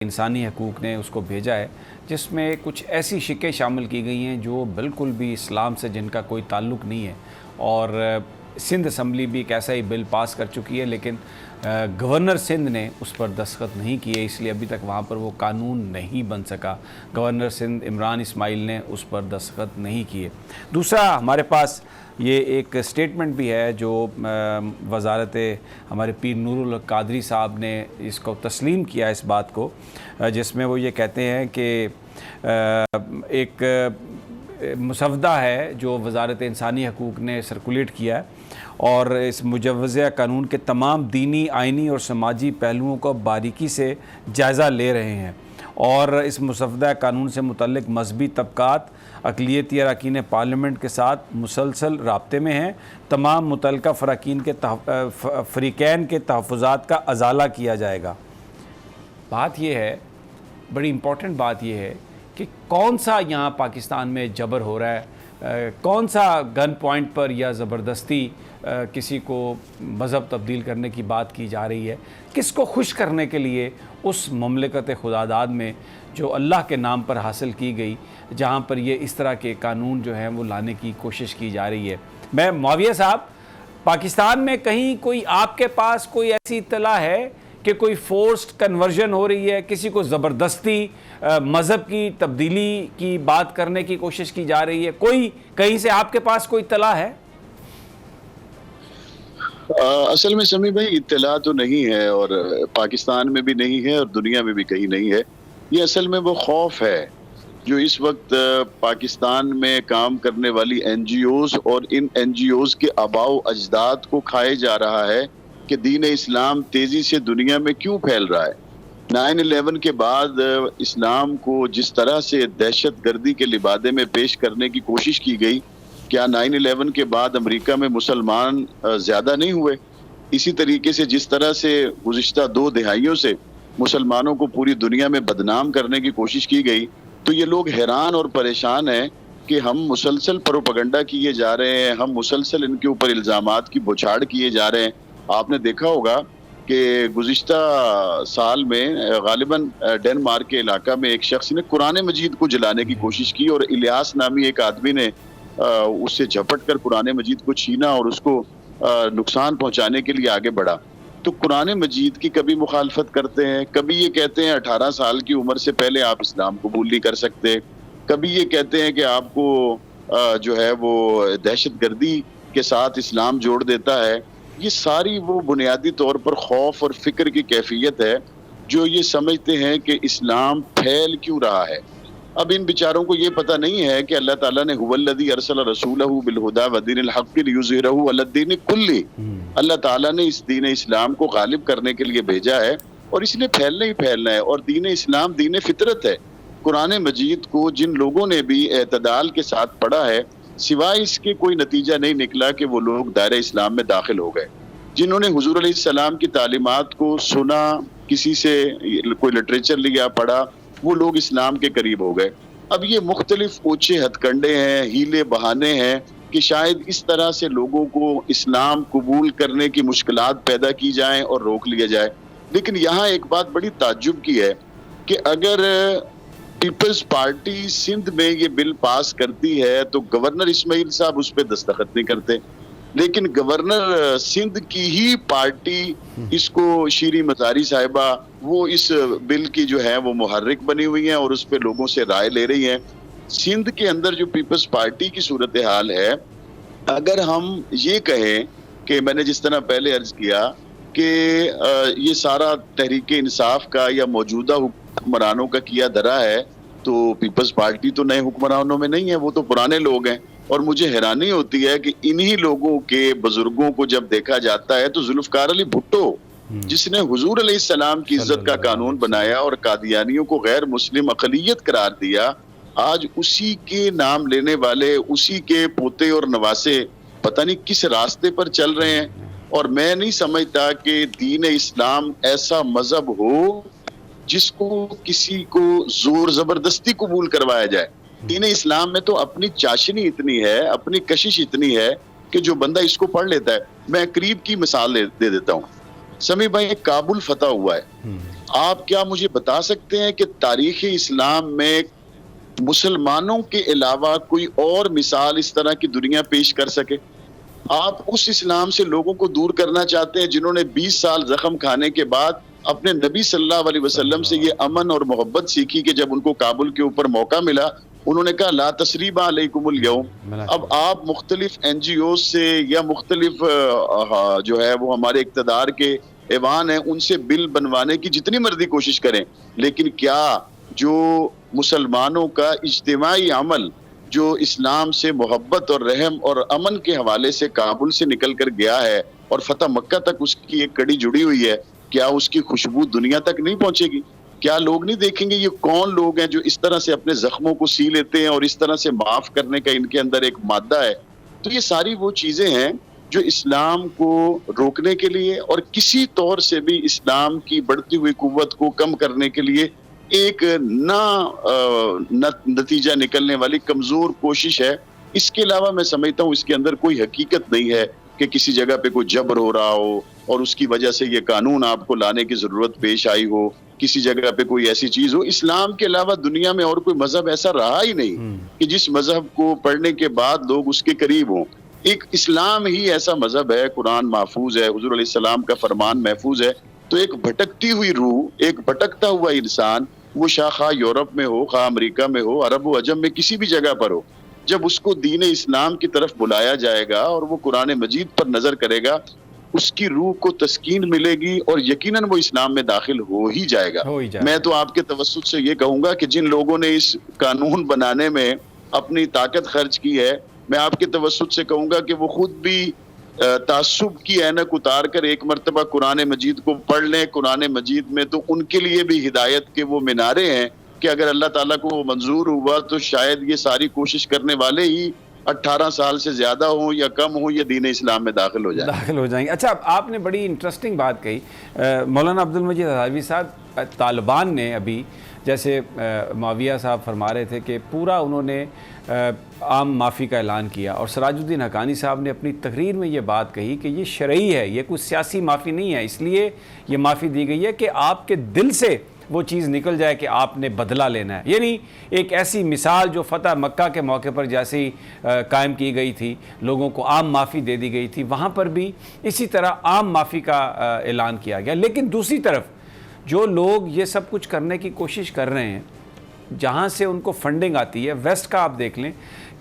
انسانی حقوق نے اس کو بھیجا ہے جس میں کچھ ایسی شکیں شامل کی گئی ہیں جو بالکل بھی اسلام سے جن کا کوئی تعلق نہیں ہے، اور سندھ اسمبلی بھی ایک ایسا ہی بل پاس کر چکی ہے، لیکن گورنر سندھ نے اس پر دستخط نہیں کیے، اس لیے ابھی تک وہاں پر وہ قانون نہیں بن سکا۔ گورنر سندھ عمران اسماعیل نے اس پر دستخط نہیں کیے۔ دوسرا ہمارے پاس یہ ایک سٹیٹمنٹ بھی ہے جو وزارت ہمارے پیر نور القادری صاحب نے اس کو تسلیم کیا اس بات کو، جس میں وہ یہ کہتے ہیں کہ ایک مسودہ ہے جو وزارت انسانی حقوق نے سرکولیٹ کیا ہے، اور اس مجوزہ قانون کے تمام دینی، آئینی اور سماجی پہلوؤں کو باریکی سے جائزہ لے رہے ہیں، اور اس مسودہ قانون سے متعلق مذہبی طبقات، اقلیتی اراکین پارلیمنٹ کے ساتھ مسلسل رابطے میں ہیں۔ تمام متعلقہ فریقین کے تحفظات کا ازالہ کیا جائے گا۔ بات یہ ہے، بڑی امپورٹنٹ بات یہ ہے کہ کون سا یہاں پاکستان میں جبر ہو رہا ہے، کون سا گن پوائنٹ پر یا زبردستی کسی کو مذہب تبدیل کرنے کی بات کی جا رہی ہے، کس کو خوش کرنے کے لیے اس مملکت خداداد میں جو اللہ کے نام پر حاصل کی گئی، جہاں پر یہ اس طرح کے قانون جو ہیں وہ لانے کی کوشش کی جا رہی ہے۔ میں معاویہ صاحب، پاکستان میں کہیں کوئی آپ کے پاس کوئی ایسی اطلاع ہے کہ کوئی فورسڈ کنورژن ہو رہی ہے، کسی کو زبردستی مذہب کی تبدیلی کی بات کرنے کی کوشش کی جا رہی ہے، کوئی کہیں سے آپ کے پاس کوئی اطلاع ہے؟ اصل میں سمیع بھائی اطلاع تو نہیں ہے، اور پاکستان میں بھی نہیں ہے اور دنیا میں بھی کہیں نہیں ہے۔ یہ اصل میں وہ خوف ہے جو اس وقت پاکستان میں کام کرنے والی این جی اوز اور ان این جی اوز کے آباء و اجداد کو کھائے جا رہا ہے کہ دین اسلام تیزی سے دنیا میں کیوں پھیل رہا ہے۔ 9/11 کے بعد اسلام کو جس طرح سے دہشت گردی کے لبادے میں پیش کرنے کی کوشش کی گئی، کیا 9/11 کے بعد امریکہ میں مسلمان زیادہ نہیں ہوئے؟ اسی طریقے سے جس طرح سے گزشتہ 2 دہائیوں سے مسلمانوں کو پوری دنیا میں بدنام کرنے کی کوشش کی گئی، تو یہ لوگ حیران اور پریشان ہیں کہ ہم مسلسل پروپیگنڈا کیے جا رہے ہیں، ہم مسلسل ان کے اوپر الزامات کی بوچھاڑ کیے جا رہے ہیں۔ آپ نے دیکھا ہوگا کہ گزشتہ سال میں غالباً ڈنمارک کے علاقہ میں ایک شخص نے قرآن مجید کو جلانے کی کوشش کی، اور الیاس نامی ایک آدمی نے اس سے جھپٹ کر قرآن مجید کو چھینا اور اس کو نقصان پہنچانے کے لیے آگے بڑھا۔ تو قرآن مجید کی کبھی مخالفت کرتے ہیں، کبھی یہ کہتے ہیں 18 سال کی عمر سے پہلے آپ اسلام قبول نہیں کر سکتے، کبھی یہ کہتے ہیں کہ آپ کو جو ہے وہ دہشت گردی کے ساتھ اسلام جوڑ دیتا ہے۔ یہ ساری وہ بنیادی طور پر خوف اور فکر کی کیفیت ہے جو یہ سمجھتے ہیں کہ اسلام پھیل کیوں رہا ہے۔ اب ان بیچاروں کو یہ پتہ نہیں ہے کہ اللہ تعالیٰ نے هو الذی ارسل رسولہ بالہدی ودین الحق لیظہرہ علی الدین کلہ، اللہ تعالیٰ نے اس دین اسلام کو غالب کرنے کے لیے بھیجا ہے، اور اس نے پھیلنا ہی پھیلنا ہے، اور دین اسلام دین فطرت ہے۔ قرآن مجید کو جن لوگوں نے بھی اعتدال کے ساتھ پڑھا ہے، سوائے اس کے کوئی نتیجہ نہیں نکلا کہ وہ لوگ دائرہ اسلام میں داخل ہو گئے۔ جنہوں نے حضور علیہ السلام کی تعلیمات کو سنا، کسی سے کوئی لٹریچر لیا، پڑھا، وہ لوگ اسلام کے قریب ہو گئے۔ اب یہ مختلف اوچے ہتھ کنڈے ہیں، ہیلے بہانے ہیں کہ شاید اس طرح سے لوگوں کو اسلام قبول کرنے کی مشکلات پیدا کی جائیں اور روک لیا جائے۔ لیکن یہاں ایک بات بڑی تعجب کی ہے کہ اگر پیپلز پارٹی سندھ میں یہ بل پاس کرتی ہے تو گورنر اسماعیل صاحب اس پہ دستخط نہیں کرتے، لیکن گورنر سندھ کی ہی پارٹی اس کو شیریں مزاری صاحبہ وہ اس بل کی جو ہے وہ محرک بنی ہوئی ہیں اور اس پہ لوگوں سے رائے لے رہی ہیں۔ سندھ کے اندر جو پیپلز پارٹی کی صورتحال ہے، اگر ہم یہ کہیں کہ میں نے جس طرح پہلے عرض کیا کہ یہ سارا تحریک انصاف کا یا موجودہ حکمرانوں کا کیا دھرا ہے، تو پیپلز پارٹی تو نئے حکمرانوں میں نہیں ہے، وہ تو پرانے لوگ ہیں۔ اور مجھے حیرانی ہوتی ہے کہ انہی لوگوں کے بزرگوں کو جب دیکھا جاتا ہے تو ذوالفقار علی بھٹو، جس نے حضور علیہ السلام کی عزت کا قانون بنایا اور قادیانیوں کو غیر مسلم اقلیت قرار دیا، آج اسی کے نام لینے والے، اسی کے پوتے اور نواسے پتہ نہیں کس راستے پر چل رہے ہیں۔ اور میں نہیں سمجھتا کہ دین اسلام ایسا مذہب ہو جس کو کسی کو زور زبردستی قبول کروایا جائے۔ دین اسلام میں تو اپنی چاشنی اتنی ہے، اپنی کشش اتنی ہے کہ جو بندہ اس کو پڑھ لیتا ہے۔ میں قریب کی مثال دے دیتا ہوں۔ سمیع بھائی، کابل فتح ہوا ہے، آپ کیا مجھے بتا سکتے ہیں کہ تاریخ اسلام میں مسلمانوں کے علاوہ کوئی اور مثال اس طرح کی دنیا پیش کر سکے؟ آپ اس اسلام سے لوگوں کو دور کرنا چاہتے ہیں جنہوں نے 20 سال زخم کھانے کے بعد اپنے نبی صلی اللہ علیہ وسلم سے یہ امن اور محبت سیکھی کہ جب ان کو کابل کے اوپر موقع ملا انہوں نے کہا لا تثریب علیکم اليوم۔ اب آپ مختلف این جی اوز سے یا مختلف جو ہے وہ ہمارے اقتدار کے ایوان ہیں ان سے بل بنوانے کی جتنی مرضی کوشش کریں، لیکن کیا جو مسلمانوں کا اجتماعی عمل جو اسلام سے محبت اور رحم اور امن کے حوالے سے کابل سے نکل کر گیا ہے اور فتح مکہ تک اس کی ایک کڑی جڑی ہوئی ہے، کیا اس کی خوشبو دنیا تک نہیں پہنچے گی؟ کیا لوگ نہیں دیکھیں گے یہ کون لوگ ہیں جو اس طرح سے اپنے زخموں کو سی لیتے ہیں اور اس طرح سے معاف کرنے کا ان کے اندر ایک مادہ ہے؟ تو یہ ساری وہ چیزیں ہیں جو اسلام کو روکنے کے لیے اور کسی طور سے بھی اسلام کی بڑھتی ہوئی قوت کو کم کرنے کے لیے ایک نتیجہ نکلنے والی کمزور کوشش ہے۔ اس کے علاوہ میں سمجھتا ہوں اس کے اندر کوئی حقیقت نہیں ہے کہ کسی جگہ پہ کوئی جبر ہو رہا ہو اور اس کی وجہ سے یہ قانون آپ کو لانے کی ضرورت پیش آئی ہو، کسی جگہ پہ کوئی ایسی چیز ہو۔ اسلام کے علاوہ دنیا میں اور کوئی مذہب ایسا رہا ہی نہیں کہ جس مذہب کو پڑھنے کے بعد لوگ اس کے قریب ہوں۔ ایک اسلام ہی ایسا مذہب ہے، قرآن محفوظ ہے، حضور علیہ السلام کا فرمان محفوظ ہے، تو ایک بھٹکتی ہوئی روح، ایک بھٹکتا ہوا انسان، وہ خواہ یورپ میں ہو، خواہ امریکہ میں ہو، عرب و عجم میں کسی بھی جگہ پر ہو، جب اس کو دین اسلام کی طرف بلایا جائے گا اور وہ قرآن مجید پر نظر کرے گا، اس کی روح کو تسکین ملے گی اور یقیناً وہ اسلام میں داخل ہو ہی جائے گا۔ میں تو آپ کے توسط سے یہ کہوں گا کہ جن لوگوں نے اس قانون بنانے میں اپنی طاقت خرچ کی ہے، میں آپ کے توسط سے کہوں گا کہ وہ خود بھی تعصب کی اینک اتار کر ایک مرتبہ قرآن مجید کو پڑھ لیں۔ قرآن مجید میں تو ان کے لیے بھی ہدایت کے وہ مینارے ہیں کہ اگر اللہ تعالیٰ کو وہ منظور ہوا تو شاید یہ ساری کوشش کرنے والے ہی 18 سال سے زیادہ ہوں یا کم ہوں یا دین اسلام میں داخل ہو جائیں گے۔ اچھا، آپ نے بڑی انٹرسٹنگ بات کہی مولانا عبد المجید ہزاروی صاحب۔ طالبان نے ابھی جیسے معاویہ صاحب فرما رہے تھے کہ پورا انہوں نے عام معافی کا اعلان کیا، اور سراج الدین حقانی صاحب نے اپنی تقریر میں یہ بات کہی کہ یہ شرعی ہے، یہ کوئی سیاسی معافی نہیں ہے، اس لیے یہ معافی دی گئی ہے کہ آپ کے دل سے وہ چیز نکل جائے کہ آپ نے بدلہ لینا ہے۔ یعنی ایک ایسی مثال جو فتح مکہ کے موقع پر جیسی قائم کی گئی تھی، لوگوں کو عام معافی دے دی گئی تھی، وہاں پر بھی اسی طرح عام معافی کا اعلان کیا گیا۔ لیکن دوسری طرف جو لوگ یہ سب کچھ کرنے کی کوشش کر رہے ہیں، جہاں سے ان کو فنڈنگ آتی ہے، ویسٹ کا آپ دیکھ لیں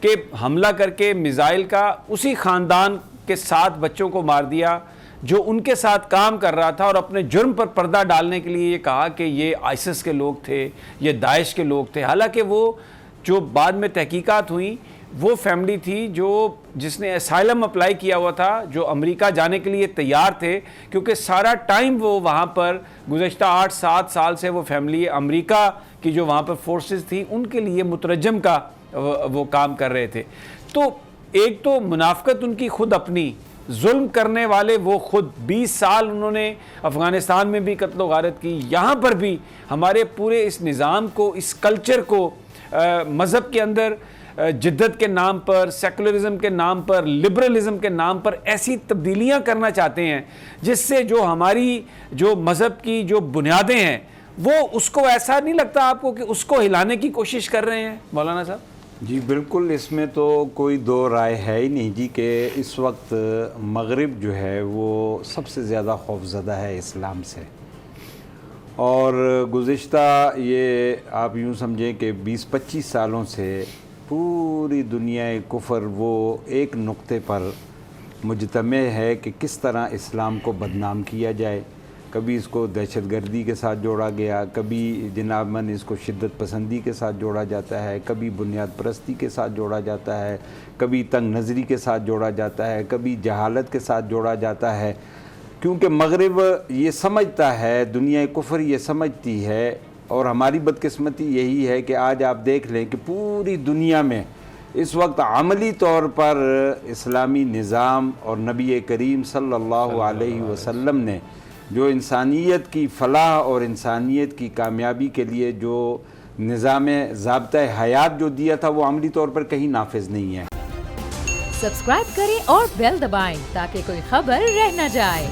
کہ حملہ کر کے میزائل کا اسی خاندان کے 7 بچوں کو مار دیا جو ان کے ساتھ کام کر رہا تھا، اور اپنے جرم پر پردہ ڈالنے کے لیے یہ کہا کہ یہ آئسس کے لوگ تھے، یہ داعش کے لوگ تھے، حالانکہ وہ جو بعد میں تحقیقات ہوئیں وہ فیملی تھی جس نے اسائلم اپلائی کیا ہوا تھا، جو امریکہ جانے کے لیے تیار تھے، کیونکہ سارا ٹائم وہ وہاں پر گزشتہ 8-7 سال سے وہ فیملی امریکہ کی جو وہاں پر فورسز تھی ان کے لیے مترجم کا وہ کام کر رہے تھے۔ تو ایک تو منافقت ان کی خود اپنی، ظلم کرنے والے وہ خود، 20 سال انہوں نے افغانستان میں بھی قتل و غارت کی، یہاں پر بھی ہمارے پورے اس نظام کو، اس کلچر کو مذہب کے اندر جدت کے نام پر، سیکولرزم کے نام پر، لبرلزم کے نام پر ایسی تبدیلیاں کرنا چاہتے ہیں جس سے جو ہماری جو مذہب کی جو بنیادیں ہیں وہ اس کو ایسا نہیں لگتا آپ کو کہ اس کو ہلانے کی کوشش کر رہے ہیں مولانا صاحب؟ جی بالکل، اس میں تو کوئی دو رائے ہے ہی نہیں جی کہ اس وقت مغرب جو ہے وہ سب سے زیادہ خوفزدہ ہے اسلام سے، اور گزشتہ یہ آپ یوں سمجھیں کہ 20-25 سالوں سے پوری دنیا کفر وہ ایک نقطے پر مجتمع ہے کہ کس طرح اسلام کو بدنام کیا جائے۔ کبھی اس کو دہشت گردی کے ساتھ جوڑا گیا، کبھی جناب من اس کو شدت پسندی کے ساتھ جوڑا جاتا ہے، کبھی بنیاد پرستی کے ساتھ جوڑا جاتا ہے، کبھی تنگ نظری کے ساتھ جوڑا جاتا ہے، کبھی جہالت کے ساتھ جوڑا جاتا ہے، کیونکہ مغرب یہ سمجھتا ہے، دنیا کفر یہ سمجھتی ہے، اور ہماری بدقسمتی یہی ہے کہ آج آپ دیکھ لیں کہ پوری دنیا میں اس وقت عملی طور پر اسلامی نظام اور نبی کریم صلی اللہ علیہ وسلم نے جو انسانیت کی فلاح اور انسانیت کی کامیابی کے لیے جو نظام ضابطہ حیات جو دیا تھا وہ عملی طور پر کہیں نافذ نہیں ہے۔ سبسکرائب کریں اور بیل دبائیں تاکہ کوئی خبر رہ نہ جائے۔